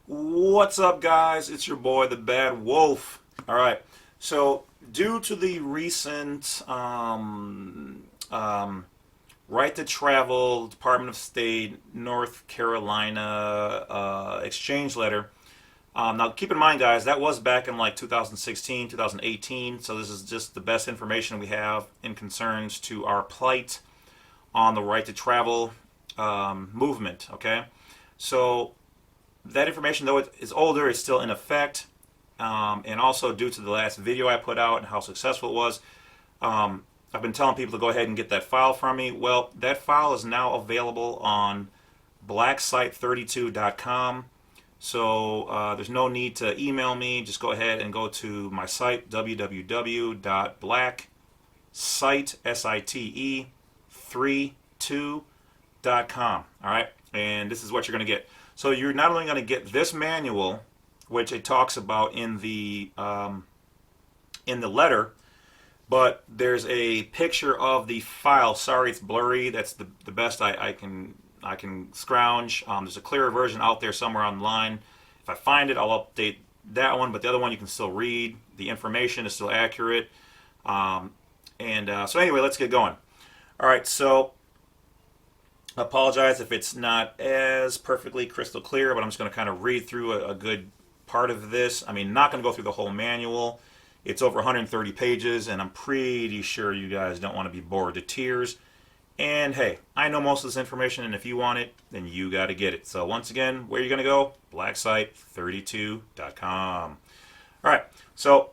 What's up, guys? It's your boy, the Badwolf. All right. So, due to the recent right to travel, Department of State, North Carolina exchange letter. Now, keep in mind, guys, that was back in like 2016, 2018. So, this is just the best information we have in concerns to our plight on the right to travel movement. Okay. So, that information, though it is older, is still in effect. And also, due to the last video I put out and how successful it was, I've been telling people to go ahead and get that file from me. Well, that file is now available on blacksite32.com. So there's no need to email me. Just go ahead and go to my site, www.blacksite32.com. All right, and this is what you're going to get. So you're not only going to get this manual, which it talks about in the letter, but there's a picture of the file. Sorry, it's blurry. That's the best I can scrounge. There's a clearer version out there somewhere online. If I find it, I'll update that one. But the other one you can still read. The information is still accurate. So anyway, let's get going. All right. So I apologize if it's not as perfectly crystal clear, but I'm just going to kind of read through a good part of this. I mean, not going to go through the whole manual. It's over 130 pages, and I'm pretty sure you guys don't want to be bored to tears. And hey, I know most of this information, and if you want it, then you got to get it. So once again, where are you going to go? blacksite32.com. All right, so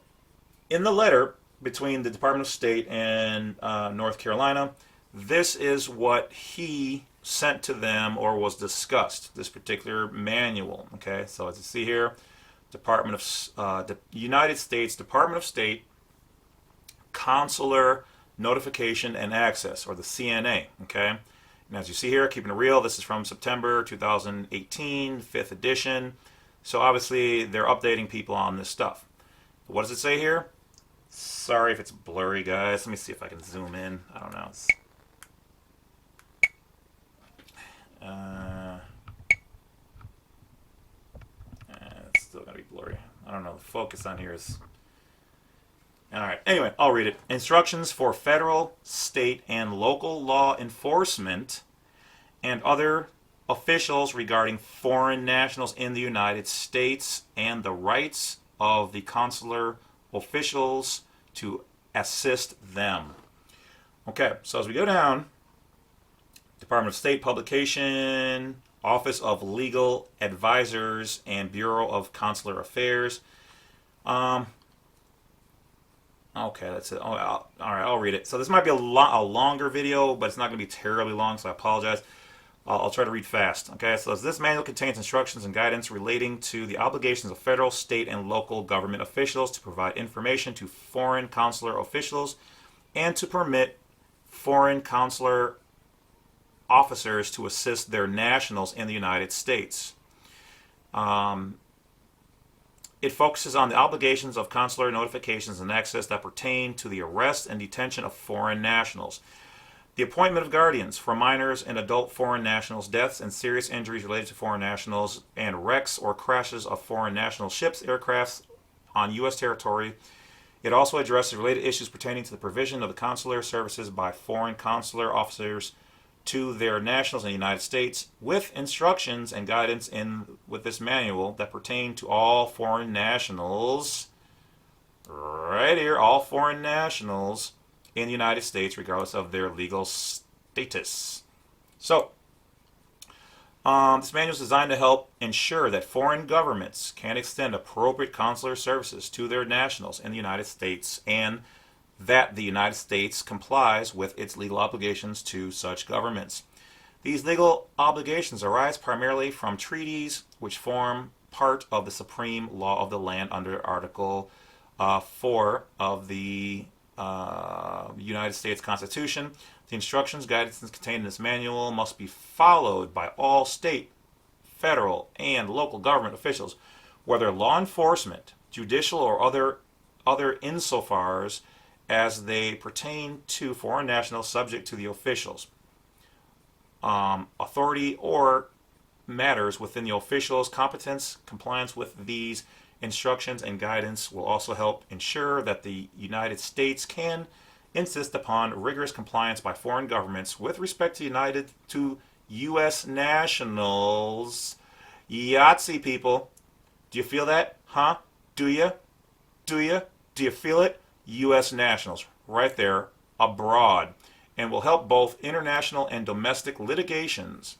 in the letter between the Department of State and North Carolina, this is what he sent to them or was discussed, this particular manual. Okay, so as you see here, the United States Department of State Consular Notification and Access, or the CNA. Okay, and as you see here, keeping it real, this is from September 2018, 5th edition. So obviously they're updating people on this stuff. What does it say here? Sorry if it's blurry, guys. Let me see if I can zoom in. I don't know. It's still gonna be blurry. I don't know. The focus on here is. All right. Anyway, I'll read it. Instructions for federal, state, and local law enforcement and other officials regarding foreign nationals in the United States and the rights of the consular officials to assist them. Okay, so as we go down, Department of State publication, Office of Legal Advisors, and Bureau of Consular Affairs. Okay, that's it. All right, I'll read it. So this might be a longer video, but it's not going to be terribly long, so I apologize. I'll try to read fast. Okay, so this manual contains instructions and guidance relating to the obligations of federal, state, and local government officials to provide information to foreign consular officials and to permit foreign consular officers to assist their nationals in the United States. It focuses on the obligations of consular notifications and access that pertain to the arrest and detention of foreign nationals, the appointment of guardians for minors and adult foreign nationals, deaths and serious injuries related to foreign nationals, and wrecks or crashes of foreign national ships, aircrafts on U.S. territory. It also addresses related issues pertaining to the provision of the consular services by foreign consular officers to their nationals in the United States, with instructions and guidance with this manual that pertain to all foreign nationals, right here, all foreign nationals in the United States, regardless of their legal status. So, this manual is designed to help ensure that foreign governments can extend appropriate consular services to their nationals in the United States, and that the United States complies with its legal obligations to such governments. These legal obligations arise primarily from treaties which form part of the supreme law of the land under Article 4 of the United States Constitution. The instructions, guidance contained in this manual must be followed by all state, federal, and local government officials, whether law enforcement, judicial, or other insofar as they pertain to foreign nationals subject to the officials, authority or matters within the official's competence. Compliance with these instructions and guidance will also help ensure that the United States can insist upon rigorous compliance by foreign governments with respect to U.S. nationals. Yahtzee, people. Do you feel that? Huh? Do you? Do you? Do you feel it? U.S. nationals. Right there. Abroad. And will help both international and domestic litigations.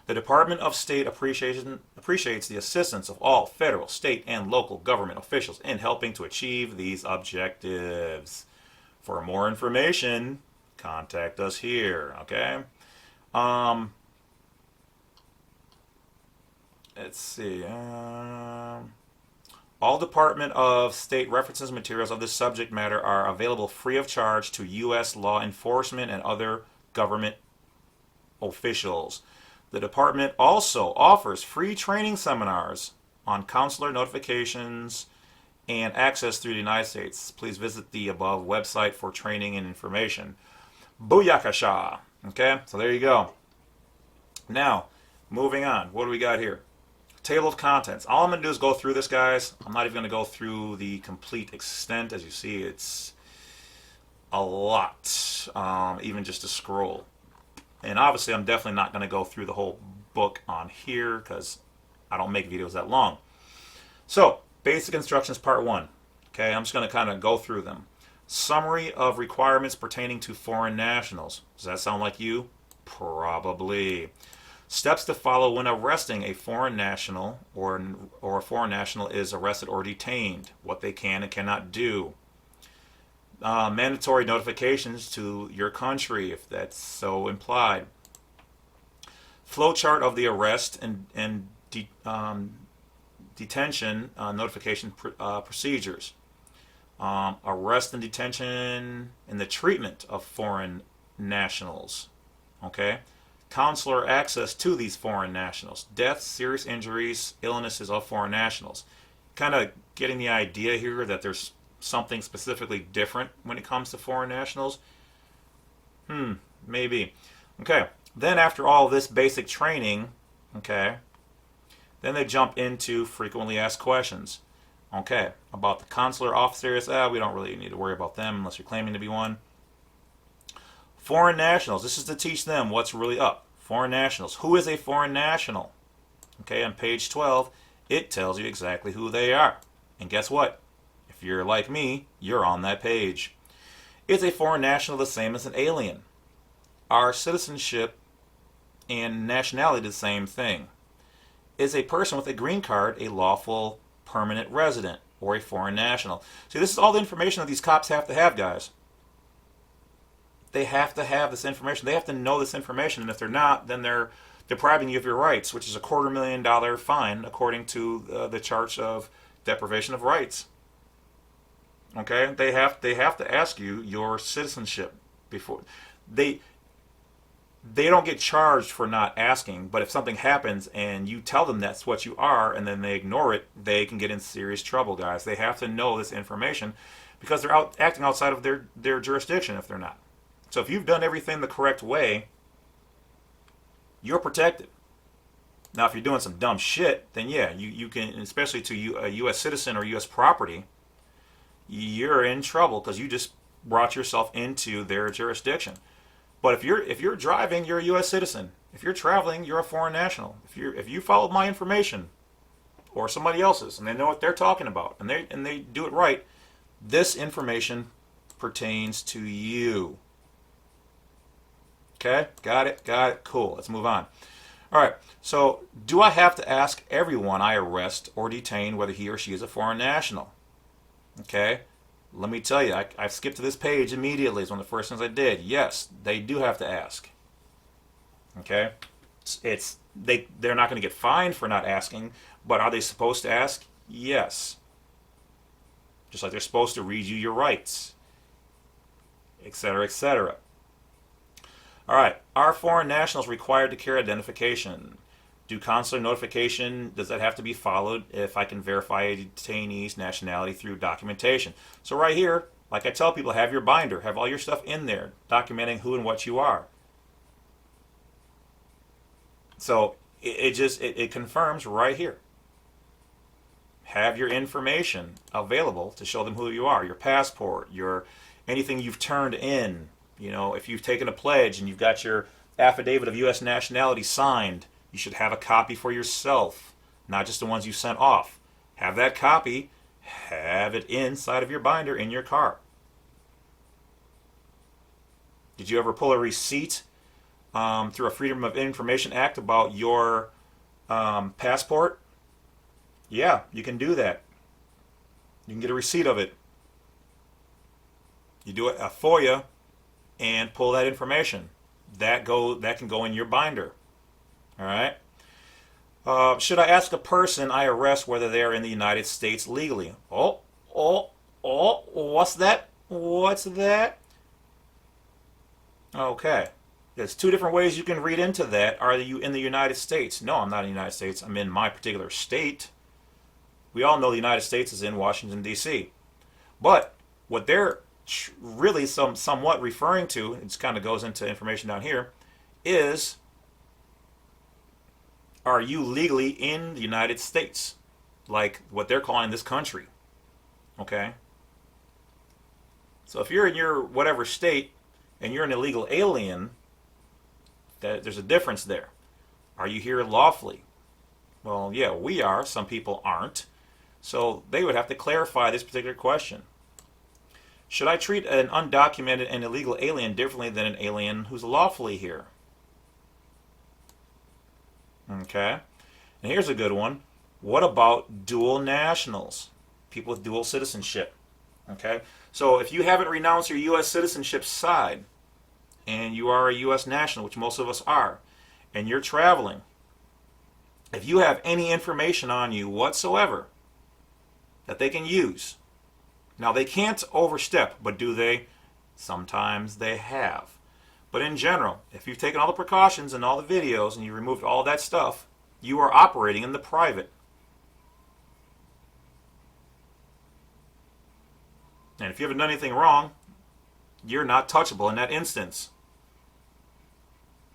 The Department of State appreciates the assistance of all federal, state, and local government officials in helping to achieve these objectives. For more information, contact us here, okay? Let's see. All Department of State references and materials of this subject matter are available free of charge to U.S. law enforcement and other government officials. The department also offers free training seminars on consular notifications and access through the United States. Please visit the above website for training and information. Booyakasha. Okay, so there you go. Now, moving on. What do we got here? Table of contents. All I'm going to do is go through this, guys. I'm not even going to go through the complete extent. As you see, it's a lot, even just to scroll. And obviously, I'm definitely not going to go through the whole book on here because I don't make videos that long. So, basic instructions part 1. Okay, I'm just going to kind of go through them. Summary of requirements pertaining to foreign nationals. Does that sound like you? Probably. Steps to follow when arresting a foreign national or a foreign national is arrested or detained. What they can and cannot do. Mandatory notifications to your country, if that's so implied. Flowchart of the arrest and detention notification procedures. Arrest and detention and the treatment of foreign nationals. Okay? Consular access to these foreign nationals. Deaths, serious injuries, illnesses of foreign nationals. Kind of getting the idea here that there's something specifically different when it comes to foreign nationals? Maybe. Okay, then after all this basic training, okay, then they jump into frequently asked questions. Okay, about the consular officers, we don't really need to worry about them unless you're claiming to be one. Foreign nationals, this is to teach them what's really up. Foreign nationals, who is a foreign national? Okay, on page 12, it tells you exactly who they are. And guess what? If you're like me, you're on that page. Is a foreign national the same as an alien? Are citizenship and nationality the same thing? Is a person with a green card a lawful permanent resident or a foreign national? See, this is all the information that these cops have to have, guys. They have to have this information. They have to know this information, and if they're not, then they're depriving you of your rights, which is a $250,000 fine according to the charge of deprivation of rights. Okay, they have to ask you your citizenship before they don't get charged for not asking. But if something happens and you tell them that's what you are, and then they ignore it, they can get in serious trouble, guys. They have to know this information because they're acting outside of their jurisdiction if they're not. So if you've done everything the correct way, you're protected. Now, if you're doing some dumb shit, then yeah, you can, especially to a U.S. citizen or U.S. property, you're in trouble because you just brought yourself into their jurisdiction. But if you're driving, you're a U.S. citizen. If you're traveling, you're a foreign national. If you followed my information or somebody else's and they know what they're talking about and they do it right, this information pertains to you. Okay, got it, cool. Let's move on. All right, so do I have to ask everyone I arrest or detain whether he or she is a foreign national? Okay, let me tell you, I skipped to this page immediately. It's one of the first things I did. Yes, they do have to ask. Okay, they're not going to get fined for not asking, but are they supposed to ask? Yes. Just like they're supposed to read you your rights, etc., etc. All right, are foreign nationals required to carry identification? Do consular notification, does that have to be followed if I can verify a detainee's nationality through documentation? So right here, like I tell people, have your binder, have all your stuff in there, documenting who and what you are. So it confirms right here. Have your information available to show them who you are. Your passport, your anything you've turned in. You know, if you've taken a pledge and you've got your affidavit of U.S. nationality signed, you should have a copy for yourself, not just the ones you sent off. Have that copy, have it inside of your binder in your car. Did you ever pull a receipt through a Freedom of Information Act about your passport? Yeah, you can do that. You can get a receipt of it. You do a FOIA and pull that information. That can go in your binder. All right. Should I ask a person I arrest whether they are in the United States legally? Oh, what's that? What's that? Okay. There's two different ways you can read into that. Are you in the United States? No, I'm not in the United States. I'm in my particular state. We all know the United States is in Washington, D.C. But what they're really somewhat referring to, it kind of goes into information down here, is are you legally in the United States? Like what they're calling this country. Okay? So if you're in your whatever state and you're an illegal alien, there's a difference there. Are you here lawfully? Well, yeah, we are. Some people aren't. So they would have to clarify this particular question. Should I treat an undocumented and illegal alien differently than an alien who's lawfully here? Okay. And here's a good one. What about dual nationals? People with dual citizenship. Okay. So if you haven't renounced your U.S. citizenship side, and you are a U.S. national, which most of us are, and you're traveling, if you have any information on you whatsoever that they can use, now they can't overstep, but do they? Sometimes they have. But in general, if you've taken all the precautions and all the videos and you removed all that stuff, you are operating in the private. And if you haven't done anything wrong, you're not touchable in that instance.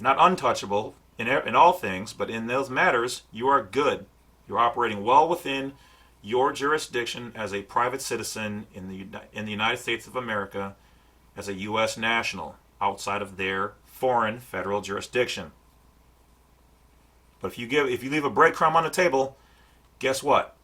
Not untouchable in all things, but in those matters, you are good. You're operating well within your jurisdiction as a private citizen in the United States of America, as a U.S. national outside of their foreign federal jurisdiction. But if you leave a breadcrumb on the table, guess what?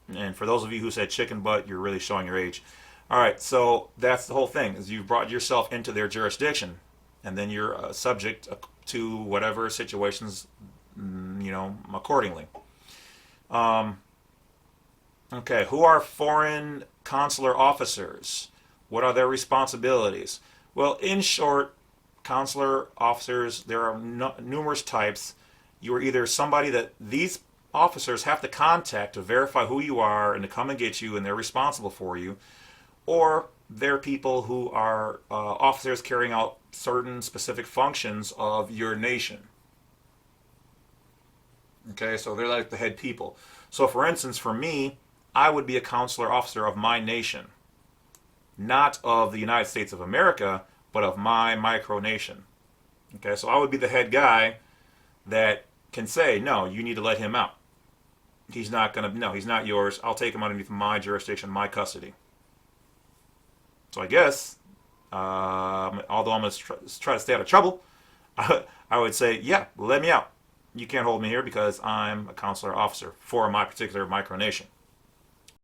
And for those of you who said chicken butt, you're really showing your age. All right, so that's the whole thing, is you've brought yourself into their jurisdiction, and then you're subject to whatever situations, accordingly. Okay, who are foreign consular officers? What are their responsibilities? Well, in short, consular officers, there are numerous types. You are either somebody that these officers have to contact to verify who you are and to come and get you, and they're responsible for you, or they're people who are officers carrying out certain specific functions of your nation. Okay, so they're like the head people. So for instance, for me, I would be a consular officer of my nation. Not of the United States of America, but of my micronation. Okay, so I would be the head guy that can say, no, you need to let him out. He's not yours. I'll take him underneath my jurisdiction, my custody. So I guess, although I'm going to try to stay out of trouble, I would say, yeah, let me out. You can't hold me here because I'm a consular officer for my particular micronation.